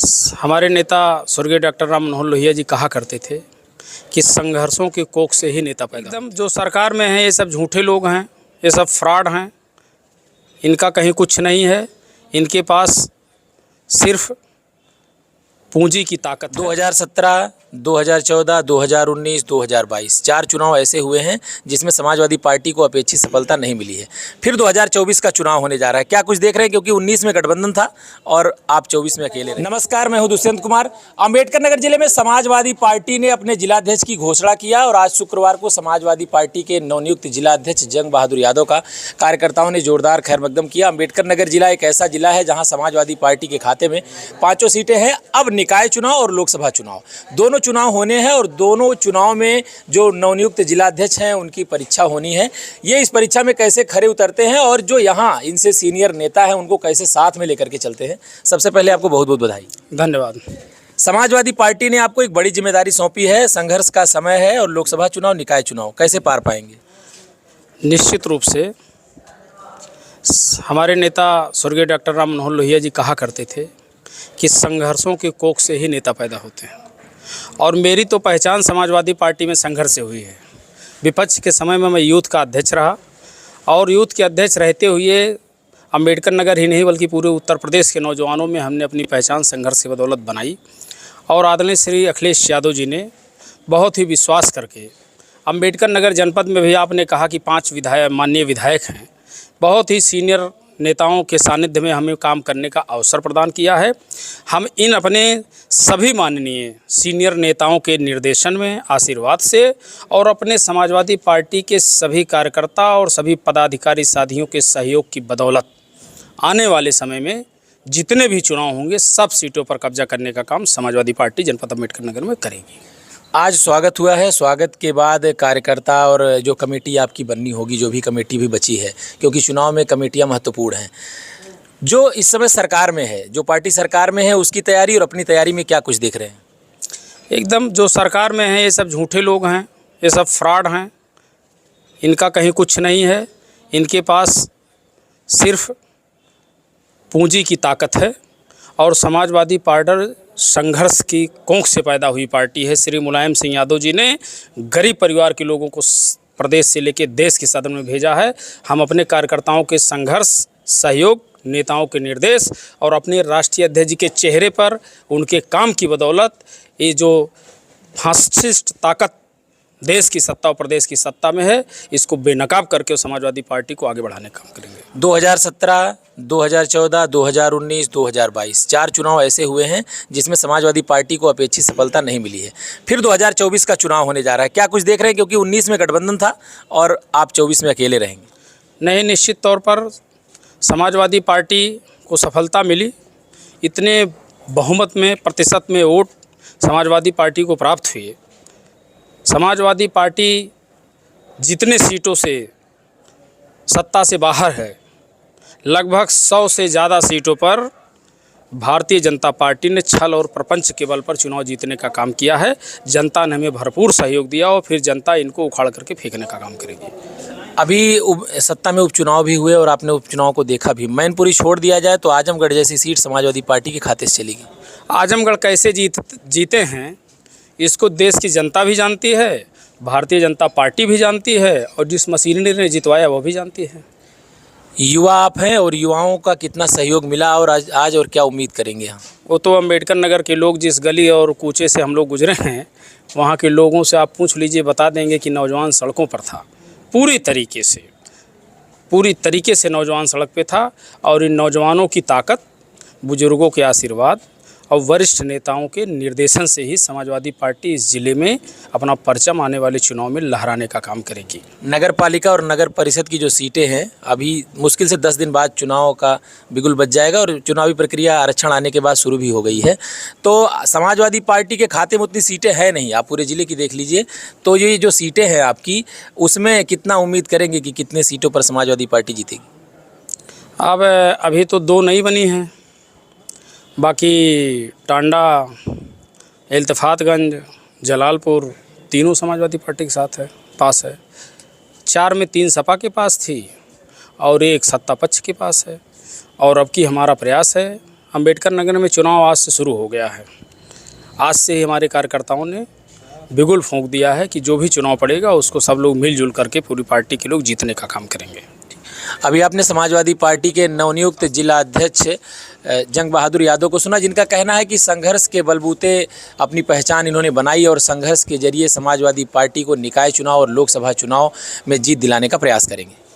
हमारे नेता स्वर्गीय डॉक्टर राम मनोहर लोहिया जी कहा करते थे कि संघर्षों के कोख से ही नेता पैदा। एकदम जो सरकार में है ये सब झूठे लोग हैं, ये सब फ्रॉड हैं, इनका कहीं कुछ नहीं है। इनके पास सिर्फ पूंजी की ताकत। 2017, 2014, 2019, 2022 चार चुनाव ऐसे हुए हैं जिसमें समाजवादी पार्टी को अपेक्षित सफलता नहीं मिली है। फिर 2024 का चुनाव होने जा रहा है। क्या कुछ देख रहे हैं, क्योंकि 19 में गठबंधन था और आप 24 में अकेले रहे। नमस्कार, मैं हूं दुष्यंत कुमार। अम्बेडकर नगर जिले में समाजवादी पार्टी ने अपने जिलाध्यक्ष की घोषणा किया और आज शुक्रवार को समाजवादी पार्टी के नवनियुक्त जिलाध्यक्ष जंग बहादुर यादव का कार्यकर्ताओं ने जोरदार खैर मकदम किया। अम्बेडकर नगर जिला एक ऐसा जिला है जहाँ समाजवादी पार्टी के खाते में 5 सीटें हैं। अब निकाय चुनाव और लोकसभा चुनाव दोनों चुनाव होने हैं और दोनों चुनाव में जो नवनियुक्त जिलाध्यक्ष हैं उनकी परीक्षा होनी है। ये इस परीक्षा में कैसे खरे उतरते हैं और जो यहाँ इनसे सीनियर नेता हैं उनको कैसे साथ में लेकर के चलते हैं। सबसे पहले आपको बहुत बहुत बधाई। धन्यवाद। समाजवादी पार्टी ने आपको एक बड़ी जिम्मेदारी सौंपी है, संघर्ष का समय है और लोकसभा चुनाव निकाय चुनाव कैसे पार पाएंगे? निश्चित रूप से हमारे नेता स्वर्गीय डॉक्टर राम मनोहर लोहिया जी कहा करते थे कि संघर्षों के कोख से ही नेता पैदा होते हैं, और मेरी तो पहचान समाजवादी पार्टी में संघर्ष से हुई है। विपक्ष के समय में मैं यूथ का अध्यक्ष रहा और यूथ के अध्यक्ष रहते हुए अम्बेडकर नगर ही नहीं बल्कि पूरे उत्तर प्रदेश के नौजवानों में हमने अपनी पहचान संघर्ष की बदौलत बनाई। और आदरणीय श्री अखिलेश यादव जी ने बहुत ही विश्वास करके अम्बेडकर नगर जनपद में भी आपने कहा कि 5 माननीय विधायक हैं, बहुत ही सीनियर नेताओं के सानिध्य में हमें काम करने का अवसर प्रदान किया है। हम इन अपने सभी माननीय सीनियर नेताओं के निर्देशन में, आशीर्वाद से और अपने समाजवादी पार्टी के सभी कार्यकर्ता और सभी पदाधिकारी साथियों के सहयोग की बदौलत आने वाले समय में जितने भी चुनाव होंगे सब सीटों पर कब्जा करने का काम समाजवादी पार्टी जनपद अम्बेडकर नगर में करेगी। आज स्वागत हुआ है, स्वागत के बाद कार्यकर्ता और जो कमेटी आपकी बननी होगी, जो भी कमेटी भी बची है, क्योंकि चुनाव में कमेटियां महत्वपूर्ण हैं, जो इस समय सरकार में है, जो पार्टी सरकार में है, उसकी तैयारी और अपनी तैयारी में क्या कुछ देख रहे हैं? एकदम जो सरकार में है ये सब झूठे लोग हैं, ये सब फ्रॉड हैं, इनका कहीं कुछ नहीं है। इनके पास सिर्फ पूंजी की ताकत है और समाजवादी पार्टी संघर्ष की कोख से पैदा हुई पार्टी है। श्री मुलायम सिंह यादव जी ने गरीब परिवार के लोगों को प्रदेश से लेकर देश के सदन में भेजा है। हम अपने कार्यकर्ताओं के संघर्ष, सहयोग, नेताओं के निर्देश और अपने राष्ट्रीय अध्यक्ष जी के चेहरे पर उनके काम की बदौलत ये जो फासिस्ट ताकत देश की सत्ता और प्रदेश की सत्ता में है, इसको बेनकाब करके समाजवादी पार्टी को आगे बढ़ाने का काम करेंगे। 2017, 2014, 2019, 2022 चार चुनाव ऐसे हुए हैं जिसमें समाजवादी पार्टी को अपेक्षित सफलता नहीं मिली है। फिर 2024 का चुनाव होने जा रहा है। क्या कुछ देख रहे हैं, क्योंकि 19 में गठबंधन था और आप 24 में अकेले रहेंगे? नहीं, निश्चित तौर पर समाजवादी पार्टी को सफलता मिली। इतने बहुमत में, प्रतिशत में वोट समाजवादी पार्टी को प्राप्त हुए। समाजवादी पार्टी जितने सीटों से सत्ता से बाहर है, लगभग 100 से ज़्यादा सीटों पर भारतीय जनता पार्टी ने छल और प्रपंच के बल पर चुनाव जीतने का काम किया है। जनता ने हमें भरपूर सहयोग दिया और फिर जनता इनको उखाड़ करके फेंकने का काम करेगी। अभी सत्ता में उपचुनाव भी हुए और आपने उपचुनाव को देखा भी। मैनपुरी छोड़ दिया जाए तो आजमगढ़ जैसी सीट समाजवादी पार्टी के खाते से चलेगी। आजमगढ़ कैसे जीते हैं इसको देश की जनता भी जानती है, भारतीय जनता पार्टी भी जानती है और जिस मशीनरी ने जितवाया वो भी जानती है। युवा आप हैं और युवाओं का कितना सहयोग मिला और आज और क्या उम्मीद करेंगे हम? वो तो अम्बेडकर नगर के लोग, जिस गली और कूचे से हम लोग गुजरे हैं, वहाँ के लोगों से आप पूछ लीजिए, बता देंगे कि नौजवान सड़कों पर था। पूरी तरीके से नौजवान सड़क पे था और इन नौजवानों की ताकत, बुजुर्गों के आशीर्वाद और वरिष्ठ नेताओं के निर्देशन से ही समाजवादी पार्टी इस जिले में अपना परचम आने वाले चुनाव में लहराने का काम करेगी। नगर पालिका और नगर परिषद की जो सीटें हैं, अभी मुश्किल से 10 दिन बाद चुनाव का बिगुल बज जाएगा और चुनावी प्रक्रिया आरक्षण आने के बाद शुरू भी हो गई है। तो समाजवादी पार्टी के खाते में उतनी सीटें हैं नहीं, आप पूरे ज़िले की देख लीजिए। तो ये जो सीटें हैं आपकी, उसमें कितना उम्मीद करेंगे कि कितने सीटों पर समाजवादी पार्टी जीतेगी? अब अभी तो 2 नई बनी हैं, बाकी टांडा, इल्तफातगंज, जलालपुर तीनों समाजवादी पार्टी के साथ है, पास है। 4 में 3 सपा के पास थी और 1 सत्ता पक्ष के पास है। और अब की हमारा प्रयास है अंबेडकर नगर में चुनाव आज से शुरू हो गया है। आज से ही हमारे कार्यकर्ताओं ने बिगुल फूंक दिया है कि जो भी चुनाव पड़ेगा उसको सब लोग मिलजुल करके पूरी पार्टी के लोग जीतने का काम करेंगे। अभी आपने समाजवादी पार्टी के नवनियुक्त जिला अध्यक्ष जंग बहादुर यादव को सुना, जिनका कहना है कि संघर्ष के बलबूते अपनी पहचान इन्होंने बनाई और संघर्ष के जरिए समाजवादी पार्टी को निकाय चुनाव और लोकसभा चुनाव में जीत दिलाने का प्रयास करेंगे।